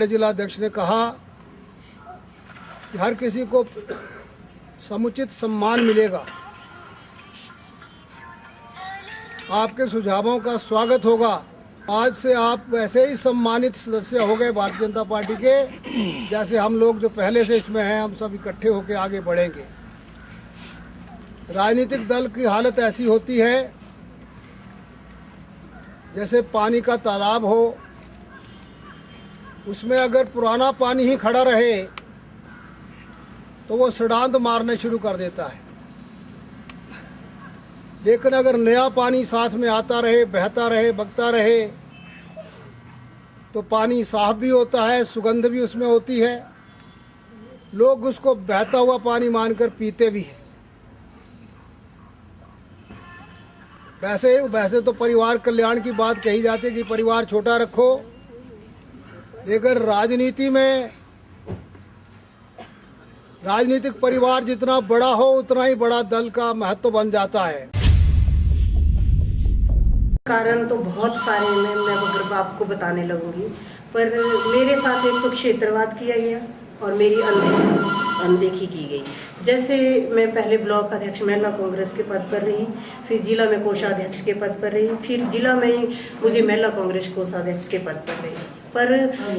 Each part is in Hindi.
जिलाध्यक्ष ने कहा कि हर किसी को समुचित सम्मान मिलेगा। आपके सुझावों का स्वागत होगा। आज से आप वैसे ही सम्मानित सदस्य हो गए भारतीय जनता पार्टी के, जैसे हम लोग जो पहले से इसमें हैं, हम सब इकट्ठे होकर आगे बढ़ेंगे। राजनीतिक दल की हालत ऐसी होती है जैसे पानी का तालाब हो, उसमें अगर पुराना पानी ही खड़ा रहे तो वो सड़ांध मारने शुरू कर देता है, लेकिन अगर नया पानी साथ में आता रहे, बहता रहे, बगता रहे, तो पानी साफ भी होता है, सुगंध भी उसमें होती है, लोग उसको बहता हुआ पानी मानकर पीते भी हैं। वैसे तो परिवार कल्याण की बात कही जाती है कि परिवार छोटा रखो, लेकिन राजनीतिक परिवार जितना बड़ा हो उतना ही बड़ा दल का महत्व बन जाता है। कारण तो बहुत सारे हैं, मैं अगर आपको बताने लगूंगी, पर मेरे साथ एक तो क्षेत्रवाद किया गया और मेरी अनदेखी की गई। जैसे मैं पहले ब्लॉक अध्यक्ष महिला कांग्रेस के पद पर रही, फिर जिला में कोषाध्यक्ष के पद पर रही, फिर जिला में ही मुझे महिला कांग्रेस कोषाध्यक्ष के पद पर रही। पर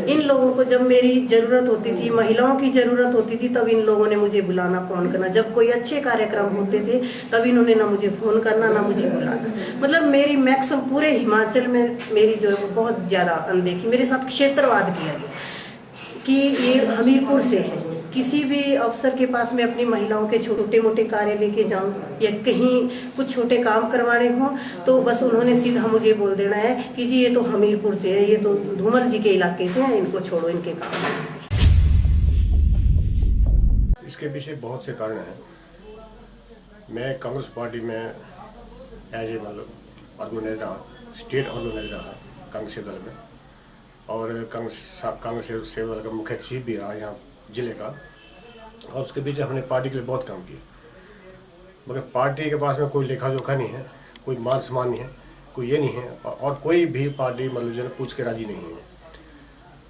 इन लोगों को जब मेरी ज़रूरत होती थी, महिलाओं की ज़रूरत होती थी, तब इन लोगों ने मुझे बुलाना, फ़ोन करना। जब कोई अच्छे कार्यक्रम होते थे तब इन्होंने ना मुझे फ़ोन करना ना मुझे बुलाना। मतलब मेरी मैक्सिमम पूरे हिमाचल में मेरी जो है वो बहुत ज़्यादा अनदेखी, मेरे साथ क्षेत्रवाद किया गया कि ये हमीरपुर से हैं। किसी भी अफसर के पास मैं अपनी महिलाओं के छोटे मोटे कार्य लेके जाऊं या कहीं कुछ छोटे काम करवाने हों तो बस उन्होंने सीधा मुझे बोल देना है कि जी ये तो हमीरपुर से है, ये तो धूमल जी के इलाके से हैं, इनको छोड़ो, इनके काम। इसके पीछे बहुत से कारण हैं। मैं कांग्रेस पार्टी में as a organizer, state organizer Congress दल में, और कांग्रेस सेवा दल का मुख्य चीफ भी रहा यहाँ जिले का, और उसके पीछे हमने पार्टी के लिए बहुत काम किया। मगर पार्टी के पास में कोई लेखा जोखा नहीं है, कोई मान सम्मान नहीं है, कोई ये नहीं है, और कोई भी पार्टी मतलब जो पूछ के राजी नहीं है।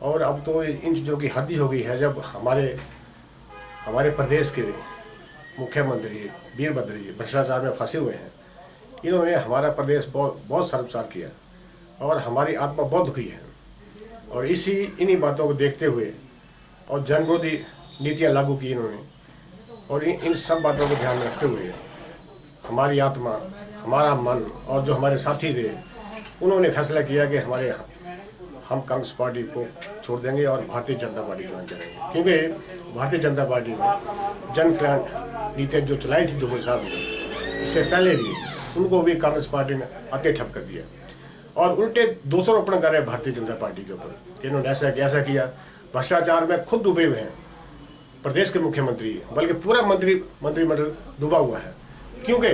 और अब तो इन चीज़ों की हद ही हो गई है। जब हमारे प्रदेश के मुख्यमंत्री वीरभद्र जी भ्रष्टाचार में फंसे हुए हैं, इन्होंने हमारा प्रदेश बहुत शर्मसार किया और हमारी आत्मा बहुत दुखी है। और इन्हीं बातों को देखते हुए और जनविरोधी नीतियाँ लागू की इन्होंने, और इन सब बातों को ध्यान में रखते हुए हमारी आत्मा, हमारा मन और जो हमारे साथी थे, उन्होंने फैसला किया कि हम कांग्रेस पार्टी को छोड़ देंगे और भारतीय जनता पार्टी ज्वाइन करेंगे। क्योंकि भारतीय जनता पार्टी ने जन कल्याण नीतियाँ जो चलाई थी धूमल साहब ने, इससे पहले भी उनको भी कांग्रेस पार्टी ने आते ठप कर दिया और उल्टे दोषारोपण कर रहे भारतीय जनता पार्टी के ऊपर कि इन्होंने ऐसा किया। भ्रष्टाचार में खुद डूबे हुए हैं प्रदेश के मुख्यमंत्री, बल्कि पूरा मंत्रिमंडल डूबा हुआ है। क्योंकि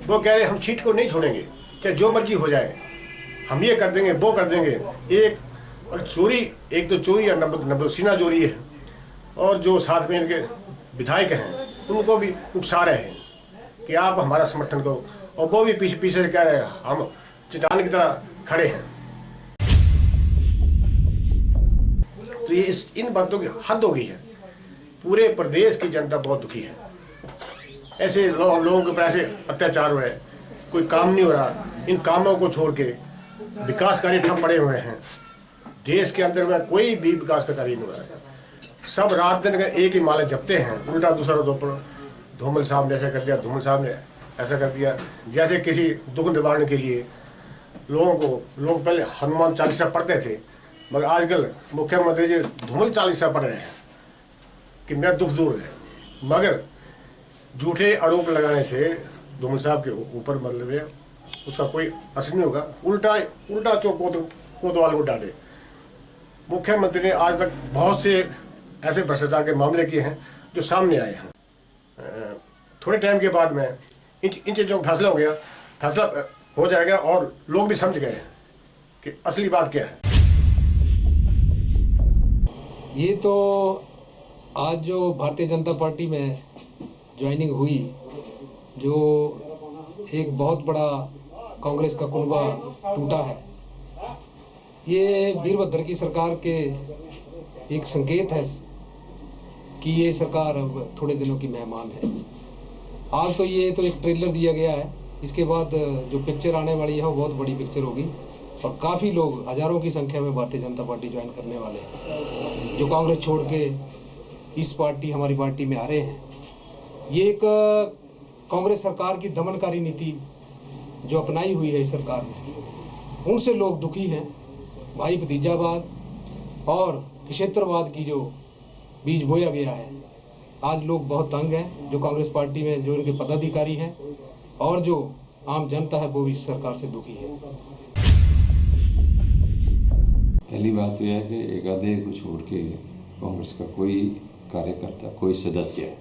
वो कह रहे हम सीट को नहीं छोड़ेंगे, क्या जो मर्जी हो जाए, हम ये कर देंगे, वो कर देंगे। एक तो चोरी या नब्बे चोरी है, और जो साथ में इनके विधायक हैं उनको भी उकसा रहे हैं कि आप हमारा समर्थन करो, और वो भी पीछे कह रहे हैं हम चट्टान की तरह खड़े हैं। तो ये इन बातों की हद हो गई है। पूरे प्रदेश की जनता बहुत दुखी है। ऐसे लोगों के ऊपर ऐसे अत्याचार हो रहे हैं, कोई काम नहीं हो रहा। इन कामों को छोड़ के विकास कार्य ठप पड़े हुए हैं। देश के अंदर में कोई भी विकास का कार्य नहीं हो रहा है। सब रात दिन एक ही माले जपते हैं, उल्टा दूसरा दोपहर। धूमल साहब ने ऐसा कर दिया, धूमल साहब ने ऐसा कर दिया। जैसे किसी दुख निवारण के लिए लोग पहले हनुमान चालीसा पढ़ते थे, मगर आजकल मुख्यमंत्री जी धूमल चालीसा पढ़ रहे हैं कि मेरा दुख दूर है। मगर झूठे आरोप लगाने से धूमल साहब के ऊपर मतलब उसका कोई असर नहीं होगा। उल्टा चौक कोतवाल को डाले। मुख्यमंत्री ने आज तक बहुत से ऐसे भ्रष्टाचार के मामले किए हैं जो सामने आए हैं। थोड़े टाइम के बाद में इन चीज़ों का फैसला हो जाएगा और लोग भी समझ गए हैं कि असली बात क्या है। ये तो आज जो भारतीय जनता पार्टी में ज्वाइनिंग हुई, जो एक बहुत बड़ा कांग्रेस का कुनबा टूटा है, ये वीरभद्र की सरकार के एक संकेत है कि ये सरकार अब थोड़े दिनों की मेहमान है। आज तो ये तो एक ट्रेलर दिया गया है, इसके बाद जो पिक्चर आने वाली है वो बहुत बड़ी पिक्चर होगी और काफ़ी लोग हज़ारों की संख्या में भारतीय जनता पार्टी ज्वाइन करने वाले हैं जो कांग्रेस छोड़ के इस पार्टी हमारी पार्टी में आ रहे हैं। ये एक कांग्रेस सरकार की दमनकारी नीति जो अपनाई हुई है इस सरकार ने, उनसे लोग दुखी हैं। भाई भतीजावाद और क्षेत्रवाद की जो बीज बोया गया है, आज लोग बहुत तंग हैं। जो कांग्रेस पार्टी में जो उनके पदाधिकारी हैं और जो आम जनता है वो भी इस सरकार से दुखी है। पहली बात यह है कि एक आधे को छोड़ के कांग्रेस का कोई कार्यकर्ता, कोई सदस्य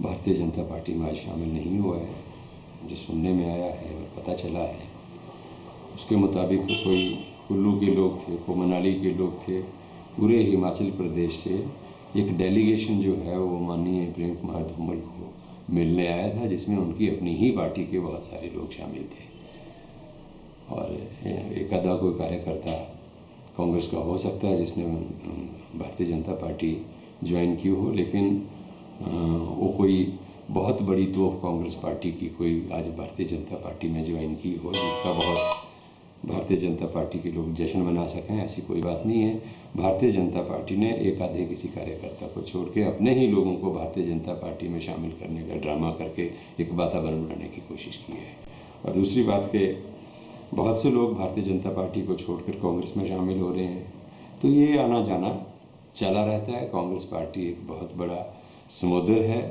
भारतीय जनता पार्टी में आज शामिल नहीं हुआ है। जो सुनने में आया है और पता चला है उसके मुताबिक कोई कुल्लू के लोग थे, कोई मनाली के लोग थे, पूरे हिमाचल प्रदेश से एक डेलीगेशन जो है वो माननीय प्रेम कुमार धूमल को मिलने आया था, जिसमें उनकी अपनी ही पार्टी के बहुत सारे लोग शामिल थे और एक आधा कोई कार्यकर्ता कांग्रेस का हो सकता है जिसने भारतीय जनता पार्टी ज्वाइन की हो, लेकिन वो कोई बहुत बड़ी तोफ कांग्रेस पार्टी की कोई आज भारतीय जनता पार्टी में ज्वाइन की हो जिसका बहुत भारतीय जनता पार्टी के लोग जश्न मना सकें, ऐसी कोई बात नहीं है। भारतीय जनता पार्टी ने एक आधे किसी कार्यकर्ता को छोड़ के अपने ही लोगों को भारतीय जनता पार्टी में शामिल करने का ड्रामा करके एक वातावरण बनाने की कोशिश की है। और दूसरी बात कि बहुत से लोग भारतीय जनता पार्टी को छोड़कर कांग्रेस में शामिल हो रहे हैं, तो ये आना जाना चला रहता है। कांग्रेस पार्टी एक बहुत बड़ा समुद्र है।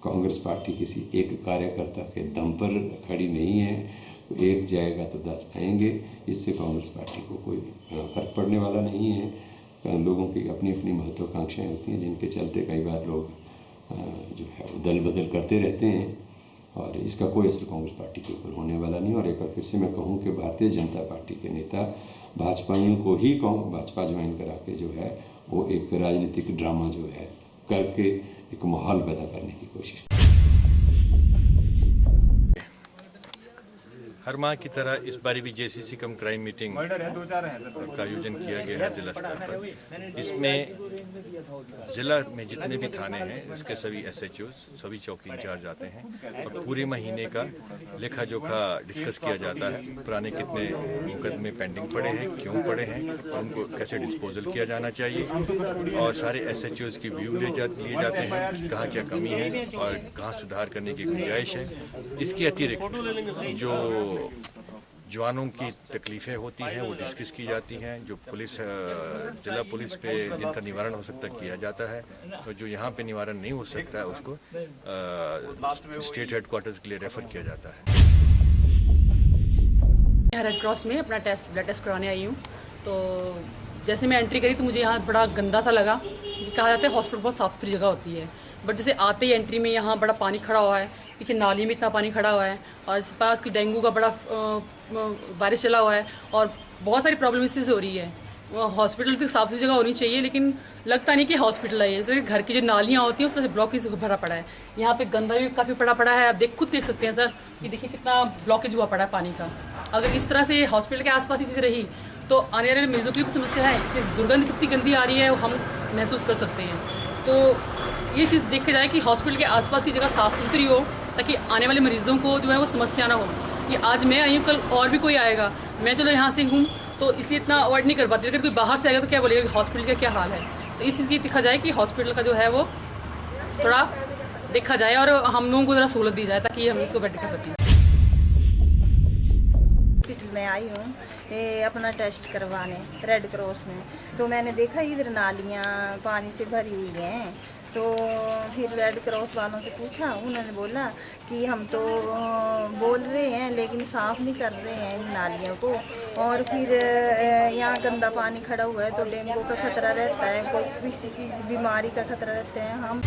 कांग्रेस पार्टी किसी एक कार्यकर्ता के दम पर खड़ी नहीं है। एक जाएगा तो 10 आएंगे, इससे कांग्रेस पार्टी को कोई फर्क पड़ने वाला नहीं है। लोगों की अपनी अपनी महत्वाकांक्षाएं होती हैं जिनके चलते कई बार लोग जो है दल बदल करते रहते हैं और इसका कोई असर कांग्रेस पार्टी के ऊपर होने वाला नहीं। और एक बार फिर से मैं कहूँ कि भारतीय जनता पार्टी के नेता भाजपाइयों को ही भाजपा ज्वाइन करा के जो है वो एक राजनीतिक ड्रामा जो है करके एक माहौल पैदा करने की कोशिश। हर माह की तरह इस बारी भी जेसीसी कम क्राइम मीटिंग का आयोजन किया गया है जिला स्तर पर। इसमें जिला में जितने भी थाने हैं उसके सभी एसएचओ, सभी चौकी इंचार्ज आते हैं और पूरे महीने का लेखा जोखा डिस्कस किया जाता है। पुराने कितने मुकदमे पेंडिंग पड़े हैं, क्यों पड़े हैं, उनको कैसे डिस्पोजल किया जाना चाहिए और सारे एसएचओज की व्यू लिए जाते हैं कि कहाँ क्या कमी है और कहाँ सुधार करने की गुंजाइश है। इसके अतिरिक्त जो जवानों की तकलीफ़ें होती हैं वो डिस्कस की जाती हैं। जो पुलिस जिला पुलिस पे जिनका निवारण हो सकता किया जाता है, तो जो यहाँ पे निवारण नहीं हो सकता है उसको स्टेट हेडक्वार्टर्स के लिए रेफ़र किया जाता है। रेड क्रॉस में अपना ब्लड टेस्ट कराने आई हूँ। तो जैसे मैं एंट्री करी तो मुझे यहाँ बड़ा गंदा सा लगा। कहा जाता है हॉस्पिटल बहुत साफ़ सुथरी जगह होती है, बट जैसे आते ही एंट्री में यहाँ बड़ा पानी खड़ा हुआ है, पीछे नाली में इतना पानी खड़ा हुआ है और इस पास की डेंगू का बड़ा बारिश चला हुआ है और बहुत सारी प्रॉब्लम इससे हो रही है। हॉस्पिटल की साफ़ सुथरी जगह होनी चाहिए, लेकिन लगता नहीं कि हॉस्पिटल है। जैसे घर की जो नालियाँ होती हैं उसमें से ब्लॉकेज भरा पड़ा है। यहाँ पे गंदा भी काफ़ी पड़ा है। आप खुद देख सकते हैं सर कि देखिए कितना ब्लॉकेज हुआ पड़ा है पानी का। अगर इस तरह से हॉस्पिटल के आसपास इसी से रही तो आने वाले मरीजों की भी समस्या है। इसमें दुर्गंध कितनी गंदी आ रही है वो हम महसूस कर सकते हैं। तो ये चीज़ देखा जाए कि हॉस्पिटल के आसपास की जगह साफ़ सुथरी हो ताकि आने वाले मरीजों को जो है वो समस्या ना हो। ये आज मैं आई हूँ, कल और भी कोई आएगा। मैं चलो यहाँ से हूँ तो इसलिए इतना अवॉइड नहीं कर पाती। अगर कोई बाहर से आएगा तो क्या बोलेगा कि हॉस्पिटल का क्या हाल है। तो इस चीज़ की देखा जाए कि हॉस्पिटल का जो है वो थोड़ा देखा जाए और हम लोगों को ज़रा सहूलत दी जाए ताकि हम इसको बेटर कर सकें। मैं आई हूँ अपना टेस्ट करवाने रेड क्रॉस में, तो मैंने देखा इधर नालियाँ पानी से भरी हुई हैं। तो फिर रेड क्रॉस वालों से पूछा, उन्होंने बोला कि हम तो बोल रहे हैं लेकिन साफ़ नहीं कर रहे हैं इन नालियों को। और फिर यहाँ गंदा पानी खड़ा हुआ है तो डेंगू का खतरा रहता है, कोई किसी चीज़ बीमारी का खतरा रहता है। हम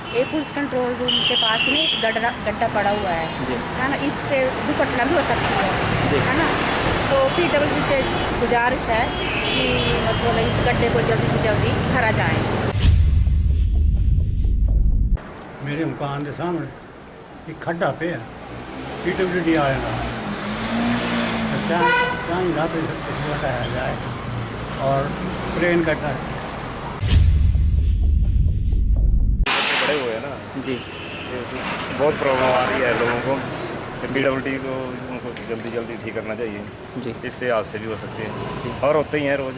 एक पुलिस कंट्रोल रूम के पास में एक गड्ढा पड़ा हुआ है ना, इससे दुर्घटना भी हो सकती है ना। तो PWD से गुजारिश है कि मतलब इस गड्ढे को जल्दी से जल्दी भरा जाए। मेरे मकान के सामने एक खड्डा पे है, PWD आएगा चाहिए हटाया जाए। और रेन कटा है। बड़े हुए हैं ना जी, बहुत प्रॉब्लम आ रही है लोगों को। PWD को उनको जल्दी ठीक करना चाहिए जी, इससे हादसे भी हो सकते हैं और होते ही हैं रोज।